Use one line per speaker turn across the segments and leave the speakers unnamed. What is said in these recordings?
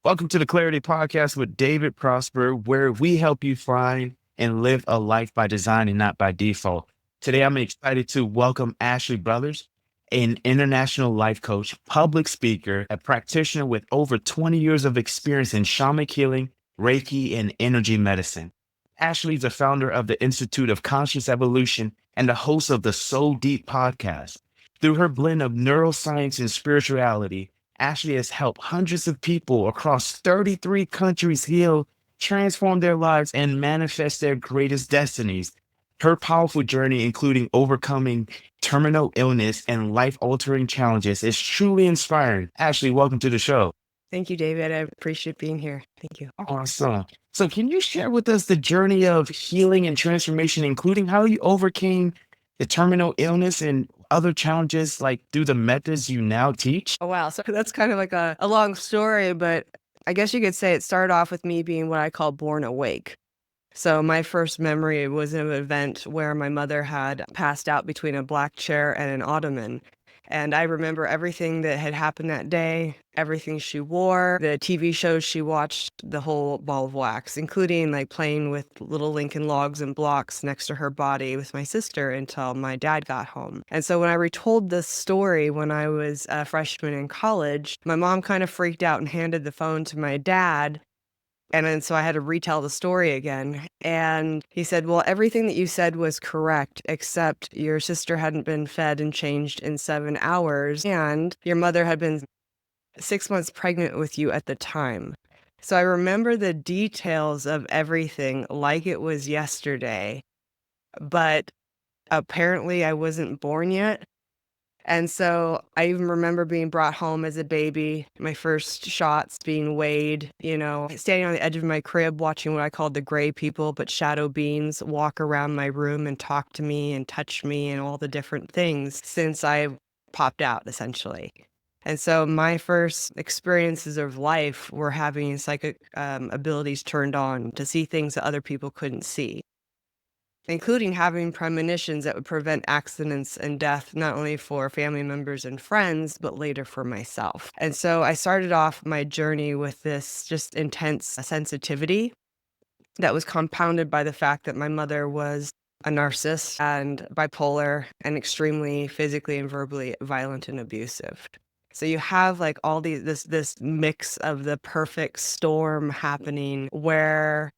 Welcome to the Clarity Podcast with David Prosper, where we help you find and live a life by design and not by default. Today, I'm excited to welcome Ashley Brothers, an international life coach, public speaker, a practitioner with over 20 years of experience in shamanic healing, Reiki, and energy medicine. Ashley is the founder of the Institute of Conscious Evolution and the host of the Soul Deep podcast. Through her blend of neuroscience and spirituality, Ashley has helped hundreds of people across 33 countries heal, transform their lives, and manifest their greatest destinies. Her powerful journey, including overcoming terminal illness and life altering challenges, is truly inspiring. Ashley, welcome to the show.
Thank you, David. I appreciate being here. Thank you.
Awesome. So, can you share with us the journey of healing and transformation, including how you overcame the terminal illness and other challenges, like through the methods you now teach?
Oh, wow. So that's kind of like a long story, but I guess you could say it started off with me being what I call born awake. So my first memory was of an event where my mother had passed out between a black chair and an ottoman. And I remember everything that had happened that day, everything she wore, the TV shows she watched, the whole ball of wax, including like playing with little Lincoln logs and blocks next to her body with my sister until my dad got home. And so when I retold this story when I was a freshman in college, my mom kind of freaked out and handed the phone to my dad. And then so I had to retell the story again. And he said, well, everything that you said was correct, except your sister hadn't been fed and changed in 7 hours. And your mother had been 6 months pregnant with you at the time. So I remember the details of everything like it was yesterday. But apparently I wasn't born yet. And so I even remember being brought home as a baby, my first shots being weighed, standing on the edge of my crib watching what I called the gray people, but shadow beings walk around my room and talk to me and touch me and all the different things since I popped out, essentially. And so my first experiences of life were having psychic abilities turned on to see things that other people couldn't see, including having premonitions that would prevent accidents and death, not only for family members and friends, but later for myself. And so I started off my journey with this just intense sensitivity that was compounded by the fact that my mother was a narcissist and bipolar and extremely physically and verbally violent and abusive. So you have like all this mix of the perfect storm happening where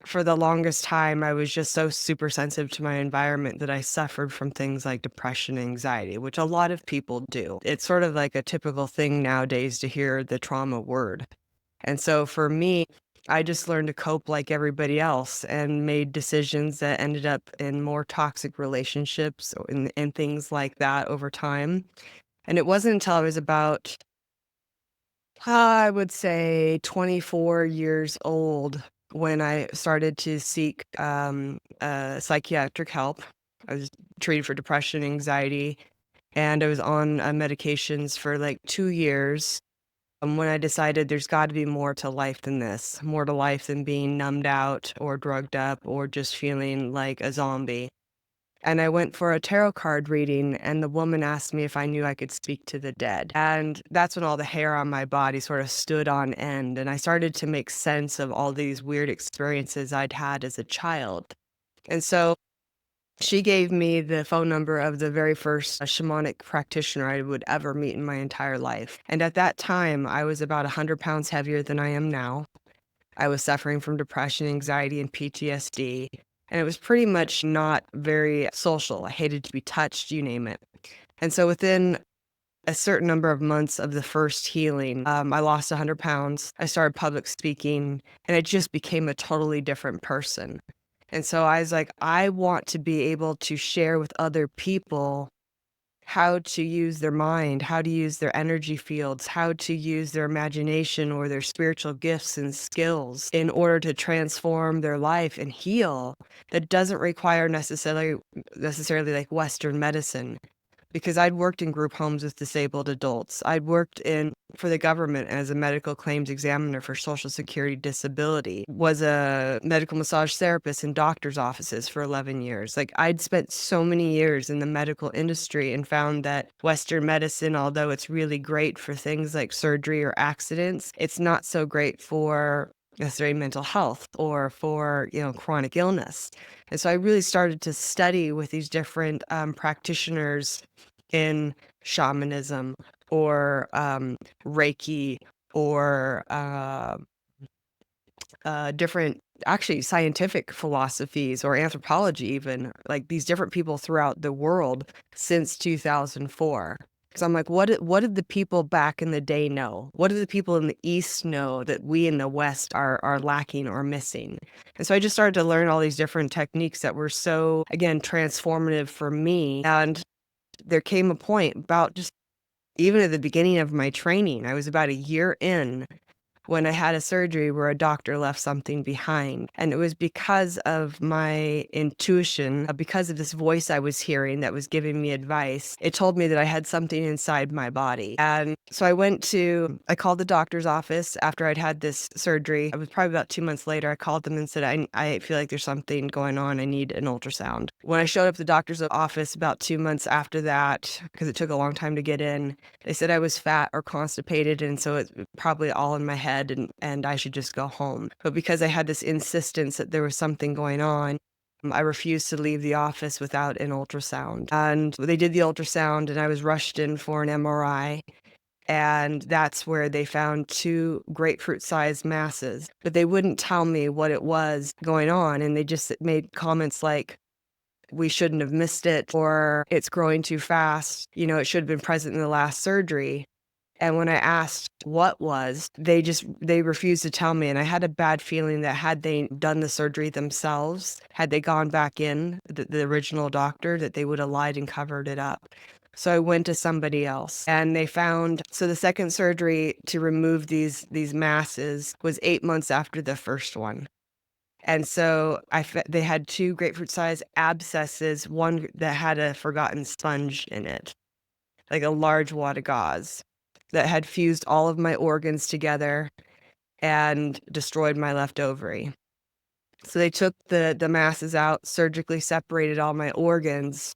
for the longest time, I was just so super sensitive to my environment that I suffered from things like depression and anxiety, which a lot of people do. It's sort of like a typical thing nowadays to hear the trauma word. And so for me, I just learned to cope like everybody else and made decisions that ended up in more toxic relationships and things like that over time. And it wasn't until I was about, I would say, 24 years old when I started to seek psychiatric help. I was treated for depression, anxiety, and I was on medications for like 2 years. When I decided there's got to be more to life than this, more to life than being numbed out or drugged up or just feeling like a zombie. And I went for a tarot card reading, and the woman asked me if I knew I could speak to the dead. And that's when all the hair on my body sort of stood on end. And I started to make sense of all these weird experiences I'd had as a child. And so she gave me the phone number of the very first shamanic practitioner I would ever meet in my entire life. And at that time, I was about 100 pounds heavier than I am now. I was suffering from depression, anxiety, and PTSD. And it was pretty much not very social. I hated to be touched, you name it. And so within a certain number of months of the first healing, I lost 100 pounds. I started public speaking, and I just became a totally different person. And so I was like, I want to be able to share with other people how to use their mind, how to use their energy fields, how to use their imagination or their spiritual gifts and skills in order to transform their life and heal. That doesn't require necessarily like Western medicine, because I'd worked in group homes with disabled adults. I'd worked for the government as a medical claims examiner for Social Security disability, was a medical massage therapist in doctors' offices for 11 years. Like, I'd spent so many years in the medical industry and found that Western medicine, although it's really great for things like surgery or accidents, it's not so great for necessarily mental health or for, chronic illness. And so I really started to study with these different practitioners in shamanism or Reiki or different, actually, scientific philosophies or anthropology, even like these different people throughout the world since 2004. Because I'm like, what did the people back in the day know? What do the people in the East know that we in the West are lacking or missing? And so I just started to learn all these different techniques that were so, again, transformative for me. And there came a point about just even at the beginning of my training, I was about a year in when I had a surgery where a doctor left something behind. And it was because of my intuition, because of this voice I was hearing that was giving me advice. It told me that I had something inside my body. And so I called the doctor's office after I'd had this surgery. It was probably about 2 months later. I called them and said, I feel like there's something going on. I need an ultrasound. When I showed up at the doctor's office about 2 months after that, because it took a long time to get in, they said I was fat or constipated, and so it's probably all in my head and I should just go home. But because I had this insistence that there was something going on, I refused to leave the office without an ultrasound. And they did the ultrasound, and I was rushed in for an MRI. And that's where they found two grapefruit-sized masses. But they wouldn't tell me what it was going on, and they just made comments like, we shouldn't have missed it, or it's growing too fast. It should have been present in the last surgery. And when I asked what was, they refused to tell me. And I had a bad feeling that had they done the surgery themselves, had they gone back in, the original doctor, that they would have lied and covered it up. So I went to somebody else, and they found, so the second surgery to remove these masses was 8 months after the first one. And so they had two grapefruit-sized abscesses, one that had a forgotten sponge in it, like a large wad of gauze that had fused all of my organs together and destroyed my left ovary. So they took the masses out, surgically separated all my organs,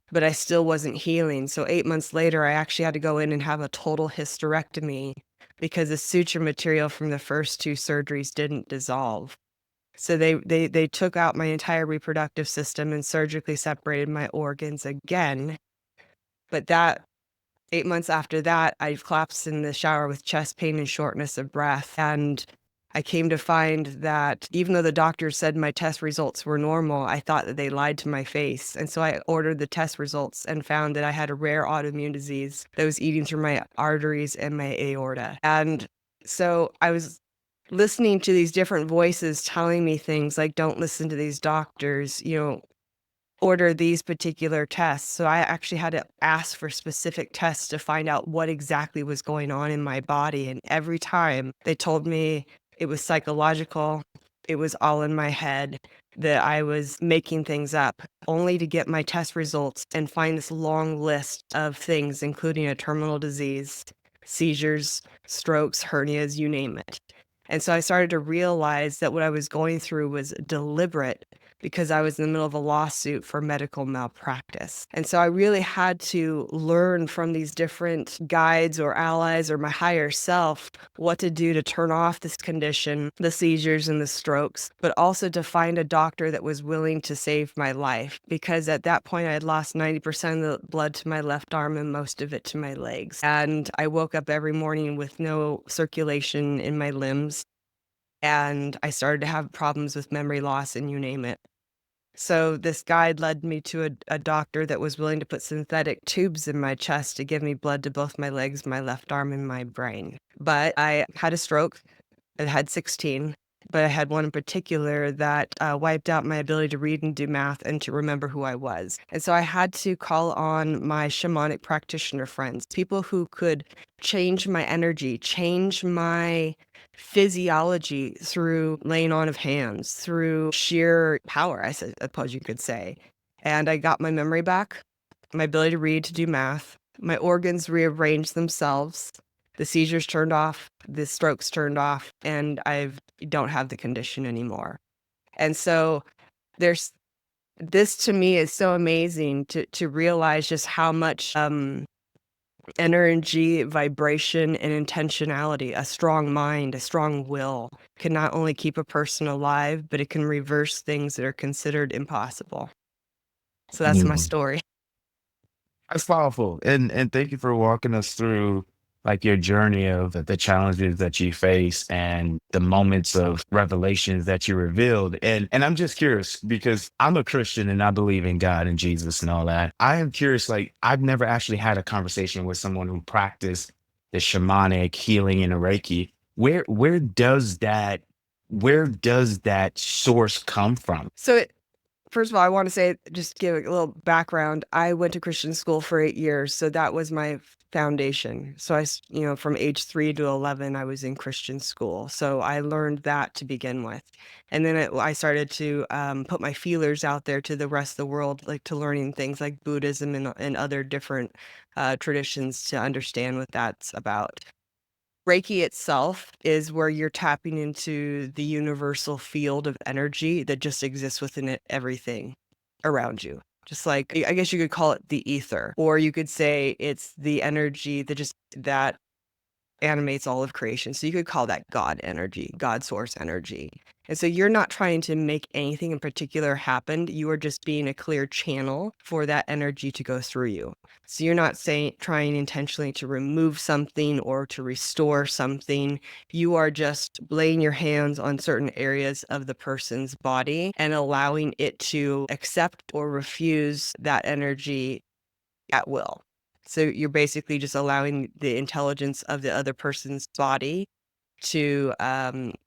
but I still wasn't healing. So 8 months later, I actually had to go in and have a total hysterectomy because the suture material from the first two surgeries didn't dissolve. So they took out my entire reproductive system and surgically separated my organs again. But that 8 months after that, I collapsed in the shower with chest pain and shortness of breath. And I came to find that even though the doctor said my test results were normal, I thought that they lied to my face. And so I ordered the test results and found that I had a rare autoimmune disease that was eating through my arteries and my aorta. And so I was listening to these different voices telling me things like, don't listen to these doctors, order these particular tests. So I actually had to ask for specific tests to find out what exactly was going on in my body. And every time they told me it was psychological, it was all in my head, that I was making things up, only to get my test results and find this long list of things, including a terminal disease, seizures, strokes, hernias, you name it. And so I started to realize that what I was going through was deliberate because I was in the middle of a lawsuit for medical malpractice. And so I really had to learn from these different guides or allies or my higher self what to do to turn off this condition, the seizures and the strokes, but also to find a doctor that was willing to save my life. Because at that point, I had lost 90% of the blood to my left arm and most of it to my legs. And I woke up every morning with no circulation in my limbs. And I started to have problems with memory loss and you name it. So this guide led me to a doctor that was willing to put synthetic tubes in my chest to give me blood to both my legs, my left arm, and my brain. But I had a stroke. I had 16, but I had one in particular that wiped out my ability to read and do math and to remember who I was. And so I had to call on my shamanic practitioner friends, people who could change my energy, change my physiology through laying on of hands, through sheer power, I suppose you could say. And I got my memory back. my ability to read, to do math. My organs rearranged themselves. The seizures turned off, the strokes turned off, and I don't have the condition anymore. And so there's this to me is so amazing to realize just how much energy, vibration, and intentionality, a strong mind, a strong will can not only keep a person alive, but it can reverse things that are considered impossible. So that's my
Mm.
story.
That's powerful. And thank you for walking us through like your journey of the challenges that you face and the moments of revelations that you revealed. And I'm just curious because I'm a Christian and I believe in God and Jesus and all that. I am curious, like I've never actually had a conversation with someone who practiced the shamanic healing and Reiki. Where does that source come from?
So first of all, I want to say, just give a little background. I went to Christian school for 8 years, so that was my foundation. So from age 3 to 11, I was in Christian school. So I learned that to begin with. And then I started to put my feelers out there to the rest of the world, like to learning things like Buddhism and other different traditions to understand what that's about. Reiki itself is where you're tapping into the universal field of energy that just exists within everything around you. Just like, I guess you could call it the ether, or you could say it's the energy that animates all of creation. So you could call that God energy, God source energy. And so you're not trying to make anything in particular happen. You are just being a clear channel for that energy to go through you. So you're not trying intentionally to remove something or to restore something. You are just laying your hands on certain areas of the person's body and allowing it to accept or refuse that energy at will. So you're basically just allowing the intelligence of the other person's body to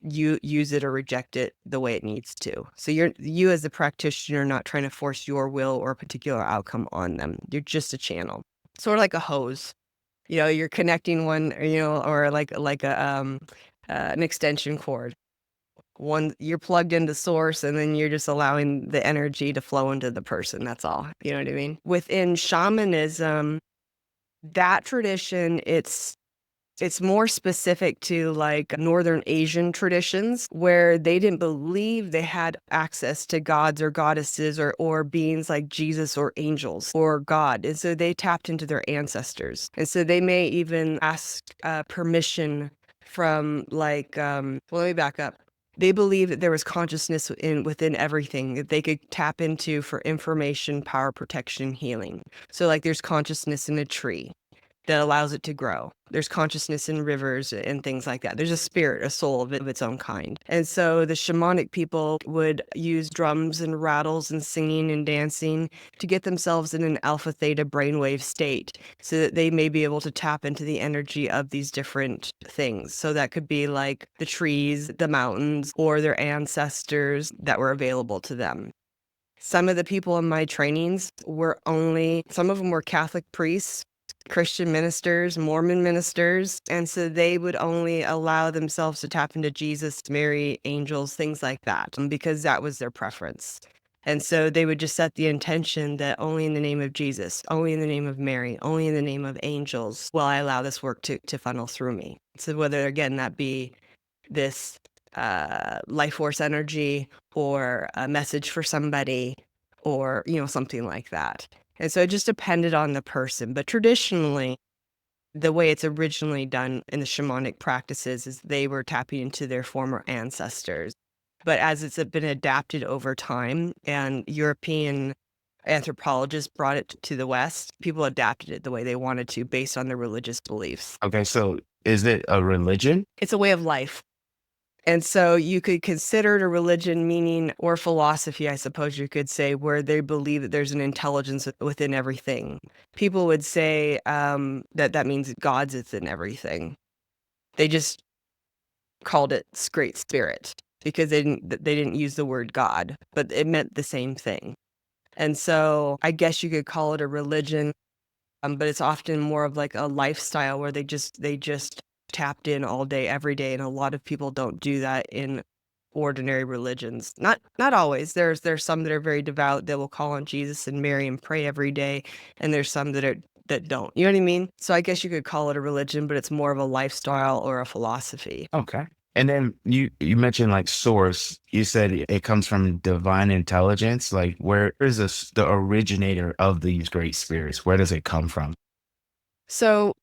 use it or reject it the way it needs to. So you as a practitioner are not trying to force your will or a particular outcome on them. You're just a channel, sort of like a hose. You're connecting one, or like an extension cord. One, you're plugged into source, and then you're just allowing the energy to flow into the person. That's all. You know what I mean? Within shamanism, that tradition, it's more specific to like Northern Asian traditions where they didn't believe they had access to gods or goddesses or beings like Jesus or angels or God. And so they tapped into their ancestors. And so they may even ask permission from let me back up. They believe that there was consciousness within everything that they could tap into for information, power, protection, healing. So like there's consciousness in a tree that allows it to grow. There's consciousness in rivers and things like that. There's a spirit, a soul of its own kind. And so the shamanic people would use drums and rattles and singing and dancing to get themselves in an alpha theta brainwave state so that they may be able to tap into the energy of these different things. So that could be like the trees, the mountains, or their ancestors that were available to them. Some of the people in my trainings some of them were Catholic priests, Christian ministers, Mormon ministers. And so they would only allow themselves to tap into Jesus, Mary, angels, things like that, because that was their preference. And so they would just set the intention that only in the name of Jesus, only in the name of Mary, only in the name of angels will I allow this work to funnel through me. So whether, again, that be this life force energy or a message for somebody or, something like that. And so it just depended on the person. But traditionally, the way it's originally done in the shamanic practices is they were tapping into their former ancestors. But as it's been adapted over time and European anthropologists brought it to the West, people adapted it the way they wanted to based on their religious beliefs.
Okay, so is it a religion?
It's a way of life. And so you could consider it a religion, meaning, or philosophy, I suppose you could say, where they believe that there's an intelligence within everything. People would say that means God's within everything. They just called it Great Spirit because they didn't use the word God, but it meant the same thing. And so I guess you could call it a religion, but it's often more of like a lifestyle where they just tapped in all day, every day, and a lot of people don't do that in ordinary religions. Not always. There's some that are very devout that will call on Jesus and Mary and pray every day, and there's some that don't. You know what I mean? So I guess you could call it a religion, but it's more of a lifestyle or a philosophy.
Okay. And then you mentioned like source. You said it comes from divine intelligence. Like where is this the originator of these great spirits? Where does it come from?
So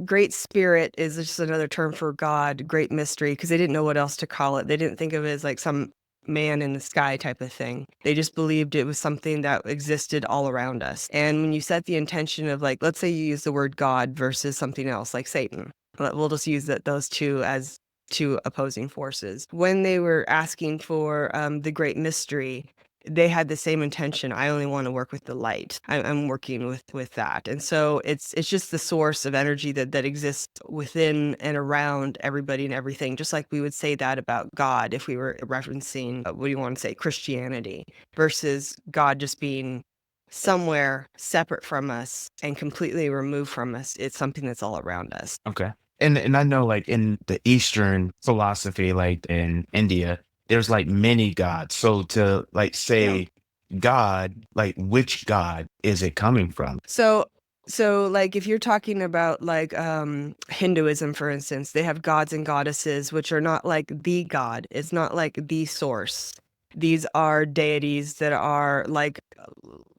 great spirit is just another term for God, great mystery, because they didn't know what else to call it. They didn't think of it as like some man in the sky type of thing. They just believed it was something that existed all around us. And when you set the intention of like, let's say you use the word God versus something else like Satan. We'll just use those two as two opposing forces. When they were asking for the great mystery, they had the same intention. I only want to work with the light. I'm working with that. And so it's just the source of energy that exists within and around everybody and everything. Just like we would say that about God if we were referencing, what do you want to say, Christianity versus God just being somewhere separate from us and completely removed from us. It's something that's all around us.
Okay. And I know like in the Eastern philosophy, like in India, there's like many gods. So to like
Yeah.
say God, like which God is it coming from?
So like if you're talking about like Hinduism, for instance, they have gods and goddesses, which are not like the god. It's not like the source. These are deities that are like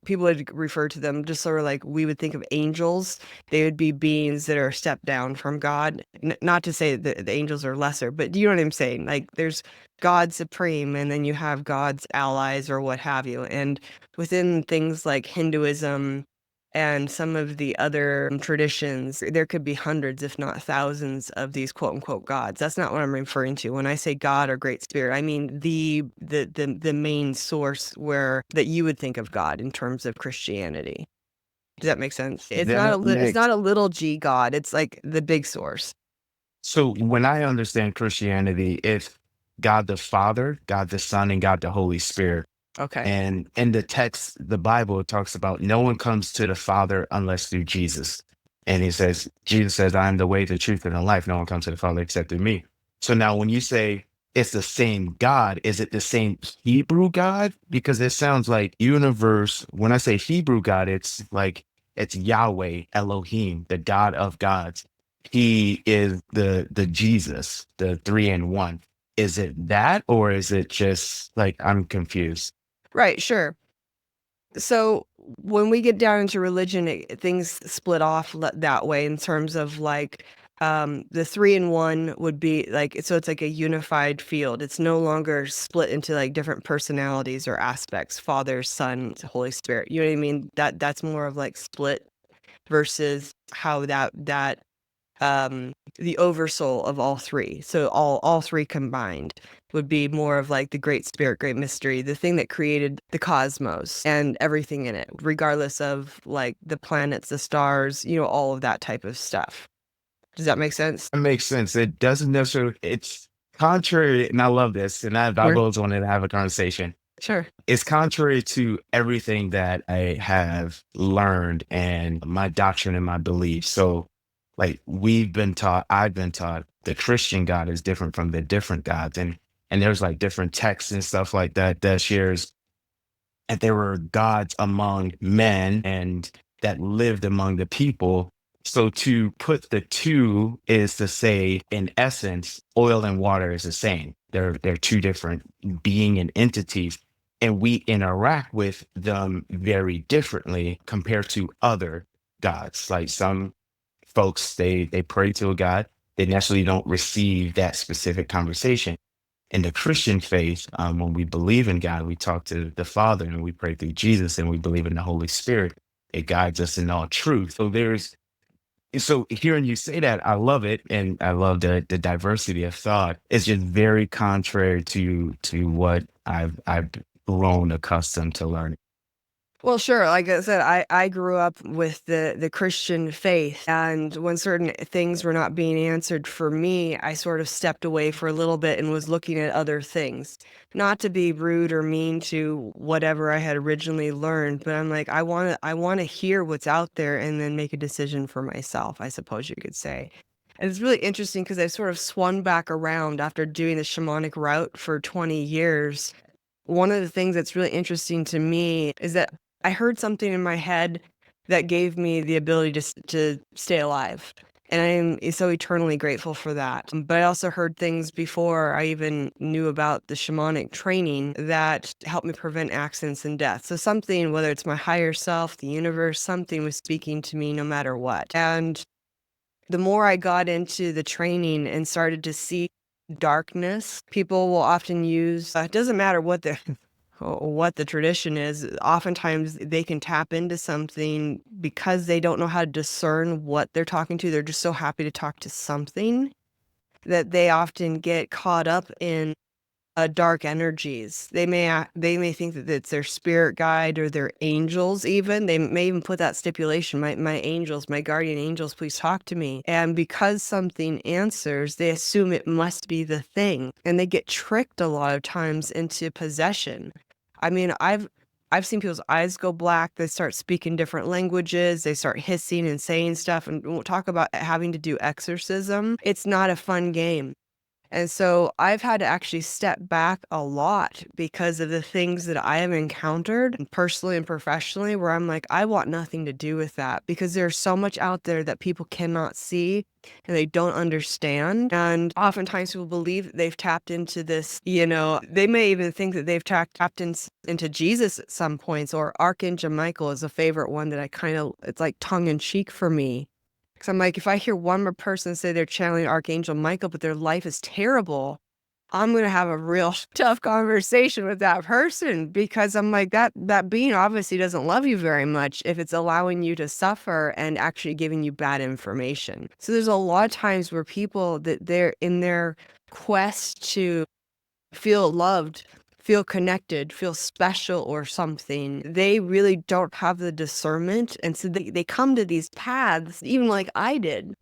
people would refer to them just sort of like we would think of angels. They would be beings that are a step down from God. Not to say that the angels are lesser, but you know what I'm saying? Like there's God supreme, and then you have God's allies or what have you. And within things like Hinduism and some of the other traditions, there could be hundreds, if not thousands, of these quote unquote gods. That's not what I'm referring to. When I say God or Great Spirit, I mean the main source where that you would think of God in terms of Christianity. Does that make sense?
That
It's
makes
not a little g God. It's like the big source.
so when I understand Christianity, it's God the Father, God the Son, and God the Holy Spirit.
Okay.
And in the text, the Bible talks about no one comes to the Father unless through Jesus. And he says, Jesus says, I am the way, the truth, and the life. No one comes to the Father except through me. So now when you say it's the same God, is it the same Hebrew God? Because it sounds like universe. When I say Hebrew God, it's like it's Yahweh, Elohim, the God of gods. He is the Jesus, the three in one. Is it that, or is it just like I'm confused?
Right, sure. So when we get down into religion, things split off that way in terms of like the three in one would be like, so it's like a unified field. It's no longer split into like different personalities or aspects, Father, Son, Holy Spirit. You know what I mean? That's more of like split versus how that the oversoul of all three. So all three combined would be more of like the great spirit, great mystery, the thing that created the cosmos and everything in it, regardless of like the planets, the stars, all of that type of stuff. Does that make sense?
That makes sense. It doesn't necessarily, it's contrary, and I love this, and I've
Sure.
always wanted to have a conversation.
Sure.
It's contrary to everything that I have learned and my doctrine and my beliefs. So, like I've been taught the Christian God is different from the different gods, and there's like different texts and stuff like that that shares that there were gods among men and that lived among the people. So to put the two is to say, in essence, oil and water is the same. They're two different being and entities, and we interact with them very differently compared to other gods. Like some folks, they pray to a god, they necessarily don't receive that specific conversation. In the Christian faith, when we believe in God, we talk to the Father and we pray through Jesus and we believe in the Holy Spirit. It guides us in all truth. So hearing you say that, I love it, and I love the diversity of thought. It's just very contrary to what I've grown accustomed to learning.
Well, sure. Like I said, I grew up with the Christian faith, and when certain things were not being answered for me, I sort of stepped away for a little bit and was looking at other things. Not to be rude or mean to whatever I had originally learned, but I'm like, I want to hear what's out there and then make a decision for myself, I suppose you could say. And it's really interesting because I sort of swung back around after doing the shamanic route for 20 years. One of the things that's really interesting to me is that I heard something in my head that gave me the ability to stay alive. And I am so eternally grateful for that. But I also heard things before I even knew about the shamanic training that helped me prevent accidents and death. So something, whether it's my higher self, the universe, something was speaking to me no matter what. And the more I got into the training and started to see darkness, people will often use, it doesn't matter what the what the tradition is, oftentimes they can tap into something because they don't know how to discern what they're talking to. They're just so happy to talk to something that they often get caught up in dark energies. They may think that it's their spirit guide or their angels even. They may even put that stipulation, "My angels, my guardian angels, please talk to me." And because something answers, they assume it must be the thing, and they get tricked a lot of times into possession. I mean, I've seen people's eyes go black, they start speaking different languages, they start hissing and saying stuff, and we'll talk about having to do exorcism. It's not a fun game. And so I've had to actually step back a lot because of the things that I have encountered personally and professionally where I'm like, I want nothing to do with that because there's so much out there that people cannot see and they don't understand. And oftentimes people believe that they've tapped into this, they may even think that they've into Jesus at some points, or Archangel Michael is a favorite one that it's like tongue in cheek for me. 'Cause I'm like, if I hear one more person say they're channeling Archangel Michael, but their life is terrible, I'm gonna have a real tough conversation with that person because I'm like, that being obviously doesn't love you very much if it's allowing you to suffer and actually giving you bad information. So there's a lot of times where people that they're in their quest to feel loved, feel connected, feel special or something. They really don't have the discernment. And so they come to these paths, even like I did,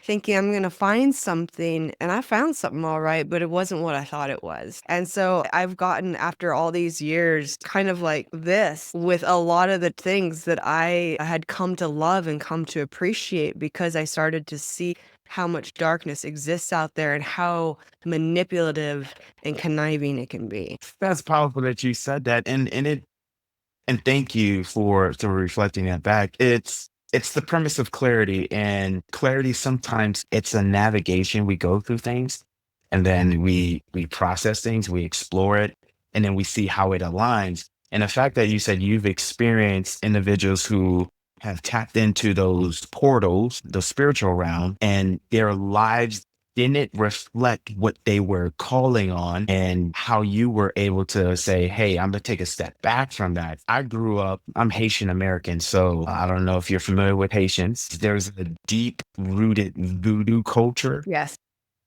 thinking I'm going to find something. And I found something all right, but it wasn't what I thought it was. And so I've gotten, after all these years, kind of like this with a lot of the things that I had come to love and come to appreciate because I started to see how much darkness exists out there and how manipulative and conniving it can be.
That's powerful that you said that. And thank you for reflecting that back. It's the premise of clarity, and clarity sometimes it's a navigation. We go through things and then we process things, we explore it, and then we see how it aligns. And the fact that you said you've experienced individuals who have tapped into those portals, the spiritual realm, and their lives didn't reflect what they were calling on, and how you were able to say, hey, I'm going to take a step back from that. I'm Haitian American. So I don't know if you're familiar with Haitians. There's a deep rooted voodoo culture
Yes.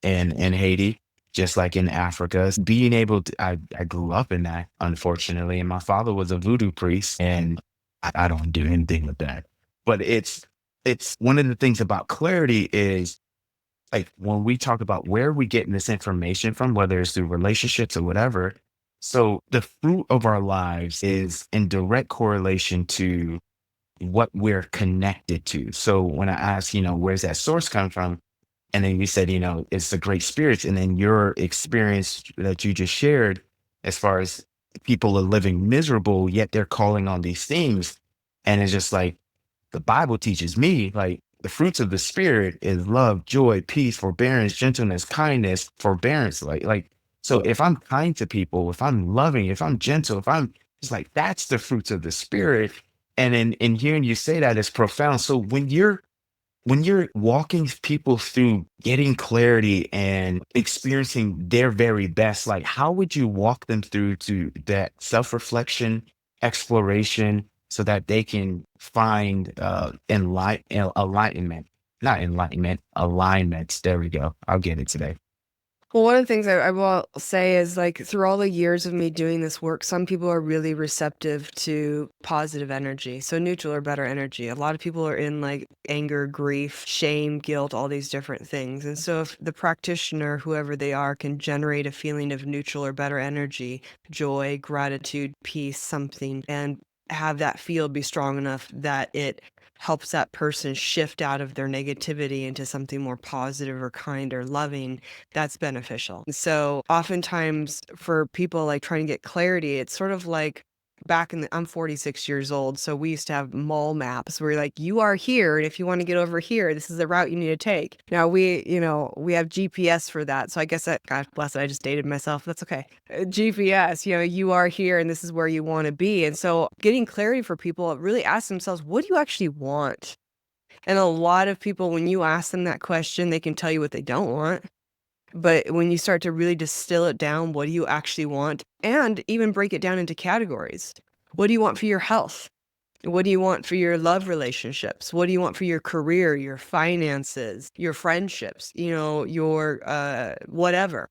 in Haiti, just like in Africa. Being able to, I grew up in that, unfortunately, and my father was a voodoo priest, and I don't do anything with that. But it's one of the things about clarity is, like, when we talk about where we getting this information from, whether it's through relationships or whatever. So the fruit of our lives is in direct correlation to what we're connected to. So when I ask, where's that source come from? And then you said, it's the great spirits. And then your experience that you just shared, as far as people are living miserable, yet they're calling on these things. And it's just like, the Bible teaches me, like, the fruits of the spirit is love, joy, peace, forbearance, gentleness, kindness, forbearance. So if I'm kind to people, if I'm loving, if I'm gentle, it's like, that's the fruits of the spirit. And in hearing you say that is profound. So when you're walking people through getting clarity and experiencing their very best, like, how would you walk them through to that self-reflection, exploration, so that they can find enlightenment, not enlightenment, alignments. There we go. I'll get it today.
Well, one of the things I will say is like through all the years of me doing this work, some people are really receptive to positive energy. So neutral or better energy. A lot of people are in like anger, grief, shame, guilt, all these different things. And so if the practitioner, whoever they are, can generate a feeling of neutral or better energy, joy, gratitude, peace, something, and have that field be strong enough that it helps that person shift out of their negativity into something more positive or kind or loving, that's beneficial. So oftentimes for people like trying to get clarity, it's sort of like I'm 46 years old, so we used to have mall maps where like, you are here, and if you want to get over here, this is the route you need to take. Now we have GPS for that. So I guess that, God bless it, I just dated myself. That's okay. GPS, you are here and this is where you want to be. And so getting clarity for people, really ask themselves, what do you actually want? And a lot of people, when you ask them that question, they can tell you what they don't want. But when you start to really distill it down, what do you actually want? And even break it down into categories. What do you want for your health? What do you want for your love relationships? What do you want for your career, your finances, your friendships, your whatever?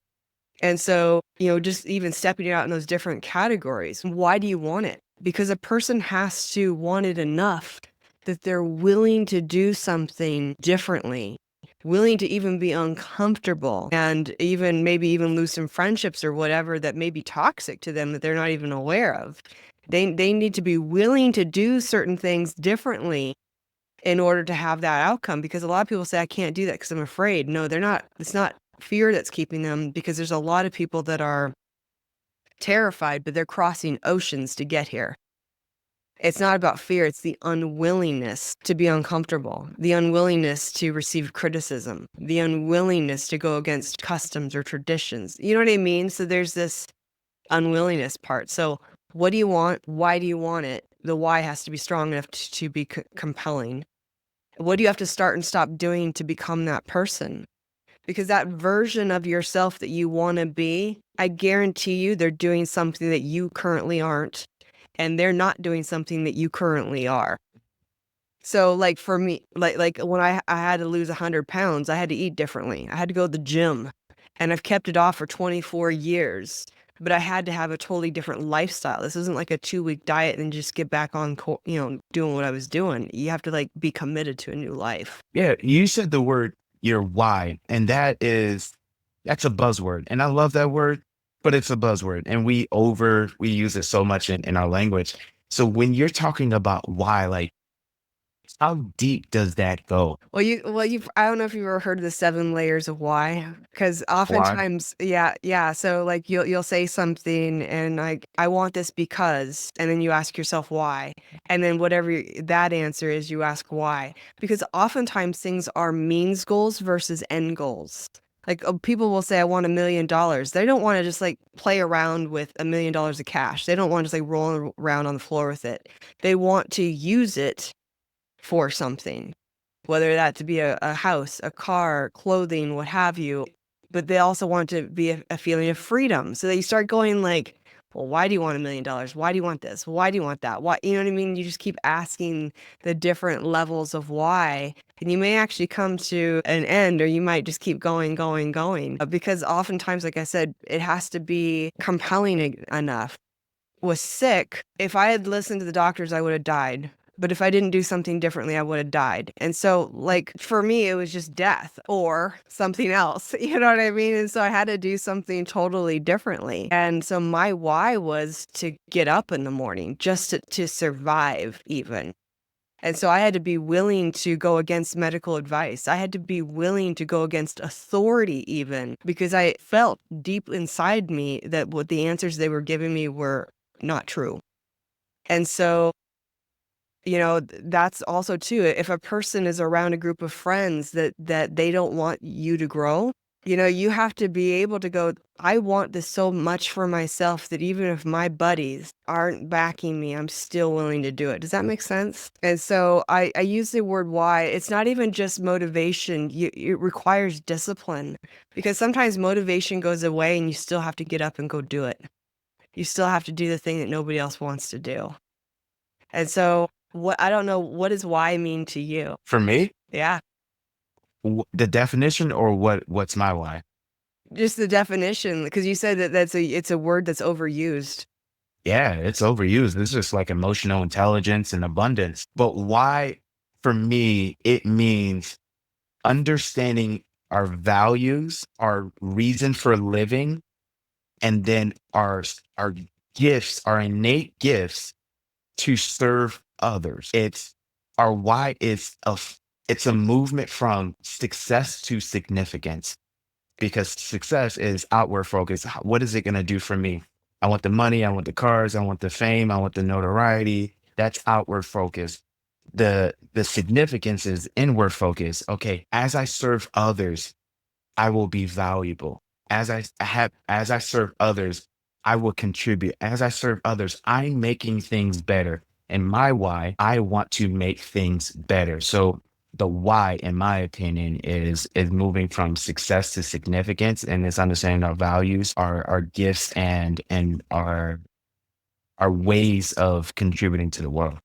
And so, just even stepping it out in those different categories. Why do you want it? Because a person has to want it enough that they're willing to do something differently, willing to even be uncomfortable, and maybe even lose some friendships or whatever that may be toxic to them that they're not even aware of. They need to be willing to do certain things differently in order to have that outcome, because a lot of people say, I can't do that because I'm afraid. No, they're not. It's not fear that's keeping them, because there's a lot of people that are terrified, but they're crossing oceans to get here. It's not about fear. It's the unwillingness to be uncomfortable, the unwillingness to receive criticism, the unwillingness to go against customs or traditions. You know what I mean? So there's this unwillingness part. So what do you want? Why do you want it? The why has to be strong enough to be compelling. What do you have to start and stop doing to become that person? Because that version of yourself that you want to be, I guarantee you they're doing something that you currently aren't, and they're not doing something that you currently are. So like for me, like when I had to lose 100 pounds, I had to eat differently. I had to go to the gym, and I've kept it off for 24 years. But I had to have a totally different lifestyle. This isn't like a 2-week diet and just get back on, doing what I was doing. You have to like be committed to a new life.
Yeah, you said the word your why, and that's a buzzword. And I love that word, but it's a buzzword. And we use it so much in our language. So when you're talking about why, like how deep does that go?
I don't know if you've ever heard of the 7 layers of why, because
Why?
oftentimes, yeah. So like you'll say something and like, I want this because, and then you ask yourself why, and then whatever that answer is, you ask why, because oftentimes things are means goals versus end goals. Like people will say, I want $1 million. They don't want to just like play around with $1 million of cash. They don't want to just like roll around on the floor with it. They want to use it for something, whether that to be a house, a car, clothing, what have you. But they also want to be a feeling of freedom. So they start going like, well, why do you want $1 million? Why do you want this? Why do you want that? Why, you know what I mean? You just keep asking the different levels of why, and you may actually come to an end, or you might just keep going, going, going. Because oftentimes, like I said, it has to be compelling enough. Was sick, if I had listened to the doctors, I would have died. But if I didn't do something differently, I would have died. And so, like, for me, it was just death or something else. You know what I mean? And so I had to do something totally differently. And so my why was to get up in the morning, just to survive, even. And so I had to be willing to go against medical advice. I had to be willing to go against authority, even, because I felt deep inside me that what the answers they were giving me were not true. And so, that's also too, if a person is around a group of friends that they don't want you to grow, you have to be able to go, I want this so much for myself that even if my buddies aren't backing me, I'm still willing to do it. Does that make sense? And so I use the word why. It's not even just motivation. It requires discipline, because sometimes motivation goes away and you still have to get up and go do it. You still have to do the thing that nobody else wants to do. And so I don't know, what does why mean to you?
For me,
Yeah.
the definition or what's my why?
Just the definition, because you said that it's a word that's overused.
Yeah, it's overused. It's just like emotional intelligence and abundance. But why, for me, it means understanding our values, our reason for living, and then our gifts, our innate gifts to serve others. It's our why is it's a movement from success to significance, because success is outward focus. What is it going to do for me? I want the money, I want the cars, I want the fame, I want the notoriety. That's outward focus. The significance is inward focus. Okay, as I serve others, I will be valuable. As I serve others, I will contribute. As I serve others, I'm making things better. And my why, I want to make things better. So the why, in my opinion, is moving from success to significance, and it's understanding our values, our gifts, and our ways of contributing to the world.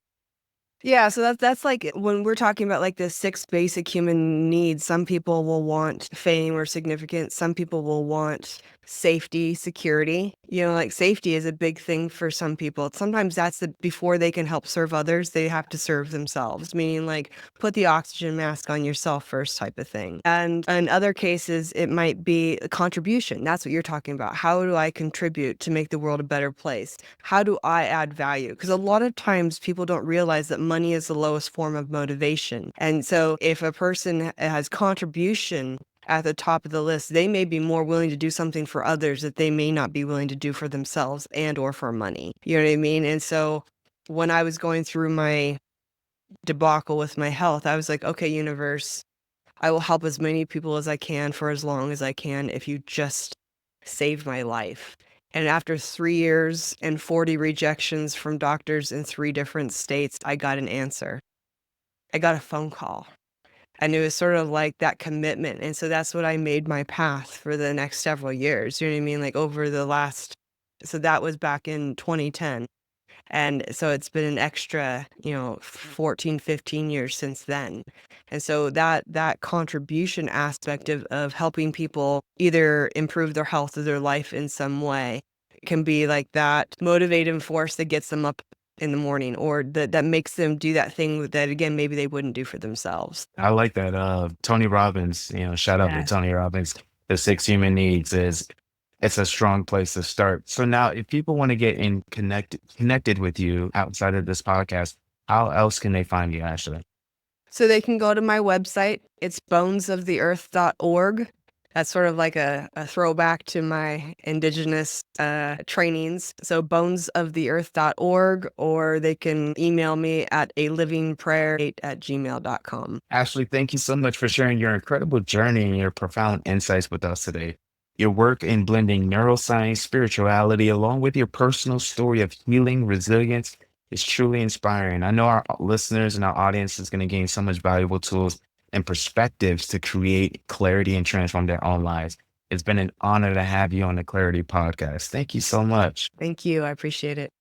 Yeah, so that's like when we're talking about like the 6 basic human needs, some people will want fame or significance, some people will want safety, security. You know, like safety is a big thing for some people. Sometimes that's before they can help serve others, they have to serve themselves, meaning like put the oxygen mask on yourself first type of thing. And in other cases, it might be a contribution. That's what you're talking about. How do I contribute to make the world a better place? How do I add value? Because a lot of times people don't realize that money is the lowest form of motivation. And so if a person has contribution at the top of the list, they may be more willing to do something for others that they may not be willing to do for themselves and or for money. You know what I mean? And so when I was going through my debacle with my health, I was like, okay, universe, I will help as many people as I can for as long as I can if you just save my life. And after 3 years and 40 rejections from doctors in 3 different states, I got an answer. I got a phone call. And it was sort of like that commitment. And so that's what I made my path for the next several years. You know what I mean? Like over the last, so that was back in 2010. And so it's been an extra, 14, 15 years since then. And so that contribution aspect of helping people either improve their health or their life in some way can be like that motivating force that gets them up in the morning, or that makes them do that thing that, again, maybe they wouldn't do for themselves.
I like that. Tony Robbins, shout out to
Yes.
Tony Robbins. The 6 human needs is it's a strong place to start. So now if people want to get in connected with you outside of this podcast, how else can they find you, Ashley?
So they can go to my website. It's bonesoftheearth.org. That's sort of like a throwback to my indigenous trainings. So bonesoftheearth.org, or they can email me at alivingprayer8@gmail.com.
Ashley, thank you so much for sharing your incredible journey and your profound insights with us today. Your work in blending neuroscience, spirituality, along with your personal story of healing, resilience is truly inspiring. I know our listeners and our audience is going to gain so much valuable tools and perspectives to create clarity and transform their own lives. It's been an honor to have you on the Clarity Podcast. Thank you so much.
Thank you. I appreciate it.